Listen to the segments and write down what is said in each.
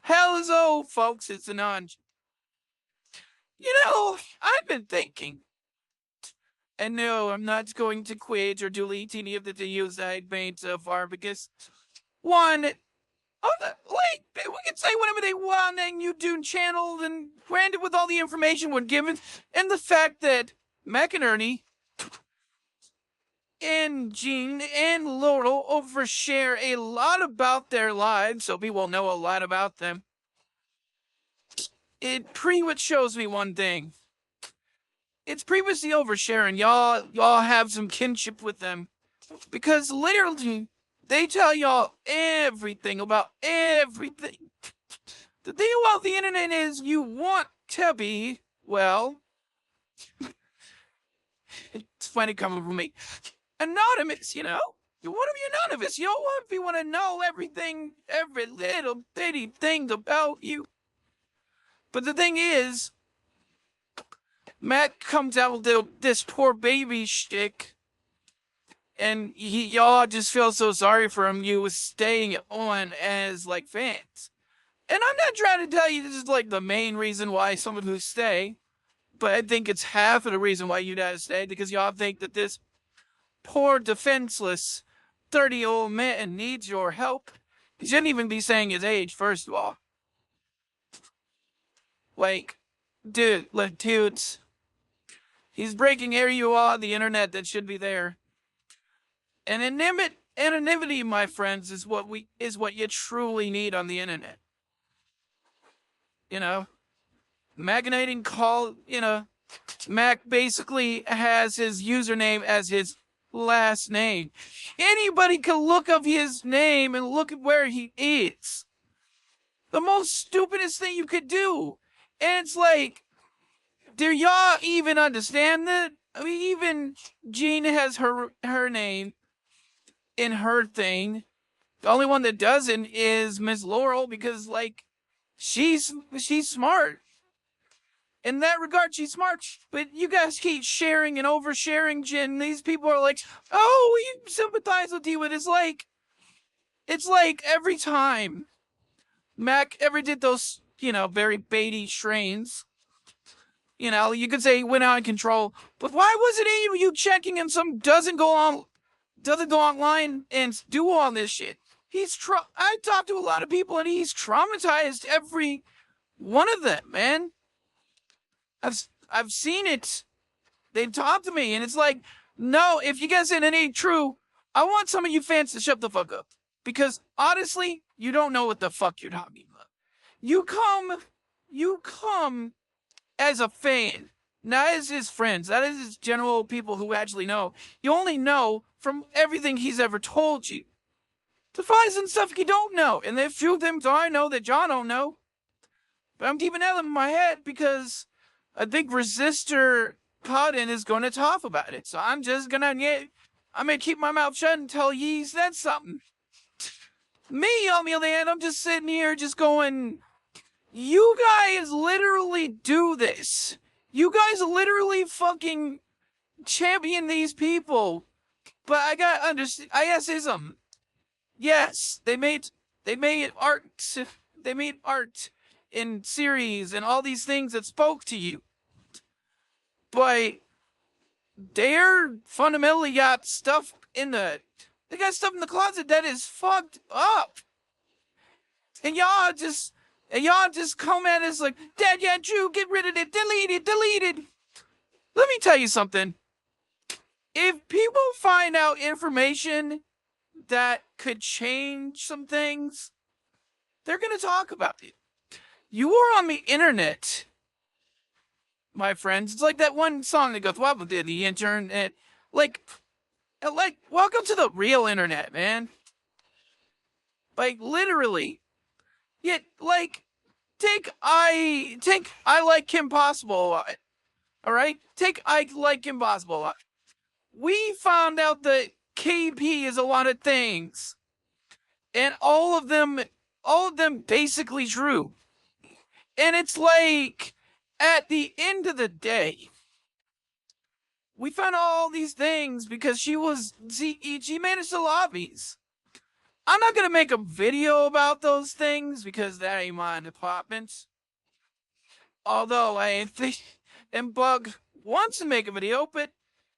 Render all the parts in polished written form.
Hello, folks, it's Anon-G. I've been thinking, and no, I'm not going to quit or delete any of the videos I've made so far because, one, we can say whatever they want on YouTube channel, and granted with all the information we're given, and the fact that Mac and Ernie and Gene and Laurel overshare a lot about their lives, so people know a lot about them. It pretty much shows me one thing. It's previously oversharing. Y'all have some kinship with them. Because literally, they tell y'all everything about everything. The thing about the internet is you want to be, well, it's funny coming from me, anonymous, you know? You want to be anonymous. You don't want people to know everything, every little bitty thing about you. But the thing is, Matt comes out with this poor baby shtick, and y'all just feel so sorry for him. You was staying on as like fans, and I'm not trying to tell you this is like the main reason why someone who stay, but I think it's half of the reason why you gotta stay because y'all think that this poor defenseless 30-year-old man needs your help. He shouldn't even be saying his age, first of all. Like, dudes, he's breaking area on the internet that should be there. And anonymity, my friends, is what you truly need on the internet. You know, Magnating call. Mac basically has his username as his last name. Anybody can look up his name and look at where he is. The most stupidest thing you could do. And it's like, do y'all even understand that? I mean, even Jean has her name in her thing. The only one that doesn't is Miss Laurel because, like, she's smart. In that regard, she's smart. But you guys keep sharing and oversharing, Jen. These people are like, oh, we sympathize with you. And it's like every time Mac ever did those, very baity strains, you could say he went out of control. But why wasn't any of you checking and some doesn't go online and do all this shit? I talked to a lot of people and he's traumatized every one of them, man. I've seen it. They talk to me and it's like, no, if you guys said it ain't true, I want some of you fans to shut the fuck up. Because honestly, you don't know what the fuck you're talking about. You come as a fan, not as his friends, not as his general people who actually know. You only know from everything he's ever told you. To find some stuff you don't know, and there's few things I know that John don't know. But I'm keeping that in my head because I think Resistor Cotton is going to talk about it. So I'm gonna keep my mouth shut until he says something. Me, on the other hand, I'm just sitting here just going, you guys literally do this. You guys literally fucking champion these people. But I gotta understand, I guess ism. Yes, they made art. They made art in series and all these things that spoke to you. But they're fundamentally got stuff they got stuff in the closet that is fucked up. And y'all just come at us like, Dad, yeah, Drew, get rid of it, delete it. Let me tell you something. If people find out information that could change some things, they're gonna talk about it. You are on the internet, my friends. It's like that one song that goes, "What did the internet?" Like, welcome to the real internet, man. Like, literally. Yet, like, take I like Kim Possible. All right, take I like Kim Possible. We found out that KP is a lot of things, and all of them basically true. And it's like, at the end of the day, we found all these things because she managed the lobbies. I'm not gonna make a video about those things because that ain't my department. Although I think and Bug wants to make a video, but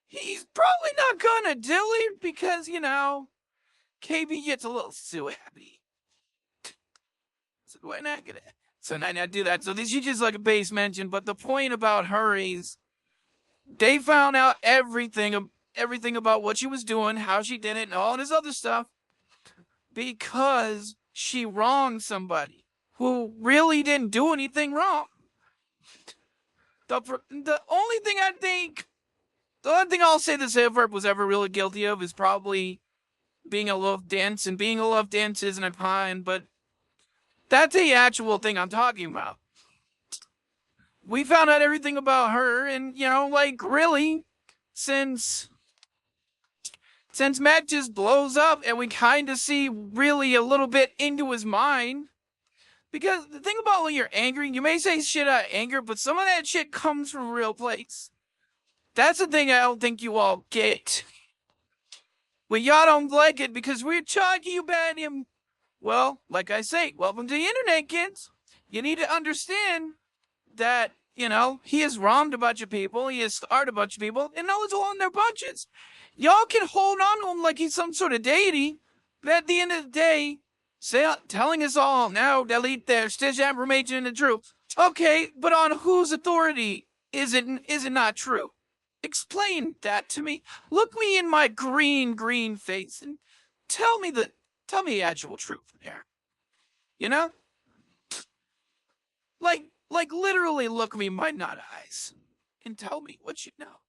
he's probably not gonna do it because, KB gets a little too happy. So why not gonna? So not do that. So this is just like a base mention, but the point about her is they found out everything about what she was doing, how she did it, and all this other stuff because she wronged somebody who really didn't do anything wrong. The only thing I'll say this Verb was ever really guilty of is probably being a love dance, and being a love dance isn't a crime, but that's the actual thing I'm talking about. We found out everything about her, and really, since Matt just blows up, and we kind of see really a little bit into his mind. Because the thing about when you're angry, you may say shit out of anger, but some of that shit comes from a real place. That's the thing I don't think you all get. Well, y'all don't like it because we're talking about him. Well, like I say, welcome to the internet, kids. You need to understand that, he has wronged a bunch of people, he has scarred a bunch of people, and now it's all in their bunches. Y'all can hold on to him like he's some sort of deity, but at the end of the day, telling us all, now delete their stitch information into truth. Okay, but on whose authority is it not true? Explain that to me. Look me in my green face and tell me the actual truth there. Like literally look me in my nut eyes and tell me what you know.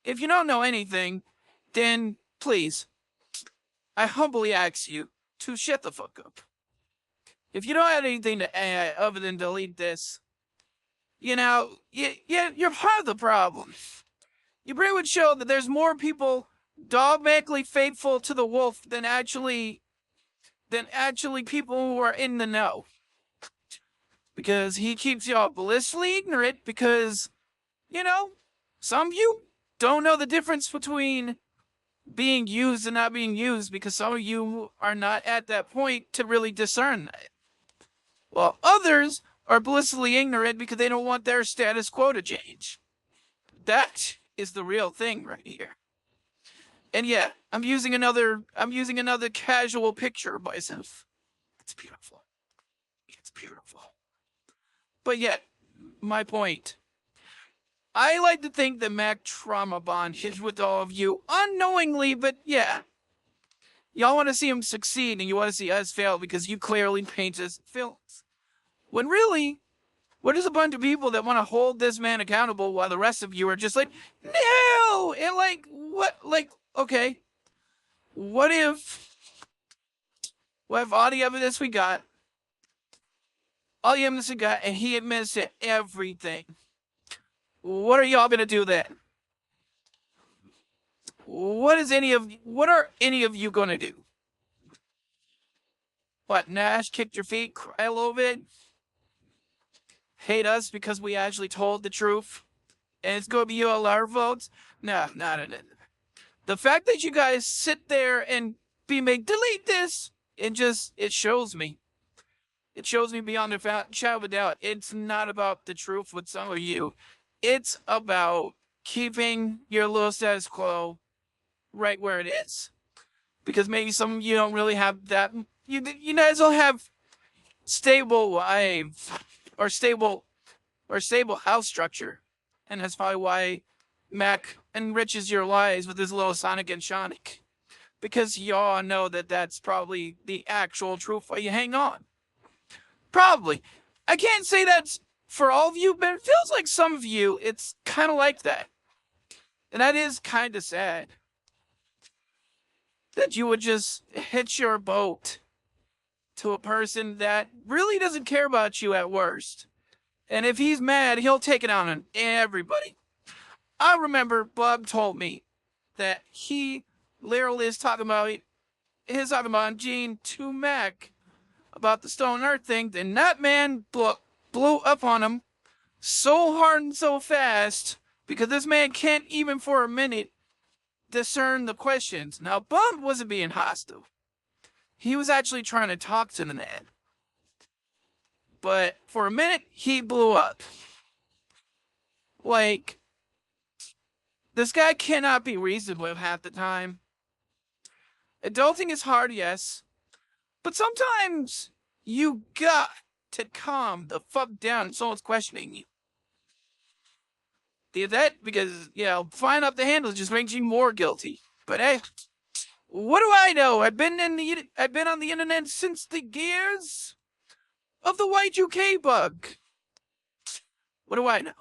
If you don't know anything, then please, I humbly ask you to shut the fuck up. If you don't have anything to add other than delete this, you're part of the problem. You pretty would show that there's more people dogmatically faithful to the wolf than actually people who are in the know. Because he keeps y'all blissfully ignorant because, some of you don't know the difference between being used and not being used because some of you are not at that point to really discern that. While others are blissfully ignorant because they don't want their status quo to change. That is the real thing right here. And yeah, I'm using another casual picture of myself. It's beautiful. It's beautiful. But yet, my point. I like to think that Mac trauma bonded with all of you unknowingly, but yeah. Y'all want to see him succeed and you want to see us fail because you clearly paint us films. When really, we're just a bunch of people that want to hold this man accountable while the rest of you are just like, no! And okay. What if all the evidence we got, and he admits to everything? What are y'all gonna do then? What are any of you gonna do? What, Nash kicked your feet, cry a little bit? Hate us because we actually told the truth? And it's gonna be all our votes? No. The fact that you guys sit there and delete this, it shows me. It shows me beyond a shadow of a doubt. It's not about the truth with some of you. It's about keeping your little status quo right where it is. Because maybe some of you don't really have that. You guys don't have stable lives or stable house structure. And that's probably why Mac enriches your lives with his little Sonic and Sonic. Because y'all know that that's probably the actual truth why you hang on. Probably. I can't say that's for all of you, but it feels like some of you, it's kind of like that. And that is kind of sad. That you would just hitch your boat to a person that really doesn't care about you at worst. And if he's mad, he'll take it out on everybody. I remember Bob told me that he literally is talking about Gene to Mac about the Stone Earth thing, and that man blew up on him so hard and so fast because this man can't even for a minute discern the questions. Now, Bob wasn't being hostile. he was actually trying to talk to the net. But for a minute, he blew up. Like, this guy cannot be reasoned with half the time. Adulting is hard, yes. But sometimes you got to calm the fuck down if someone's questioning you. That because, flying up the handle just makes you more guilty. But hey, what do I know? I've been on the internet since the gears of the Y2K bug. What do I know?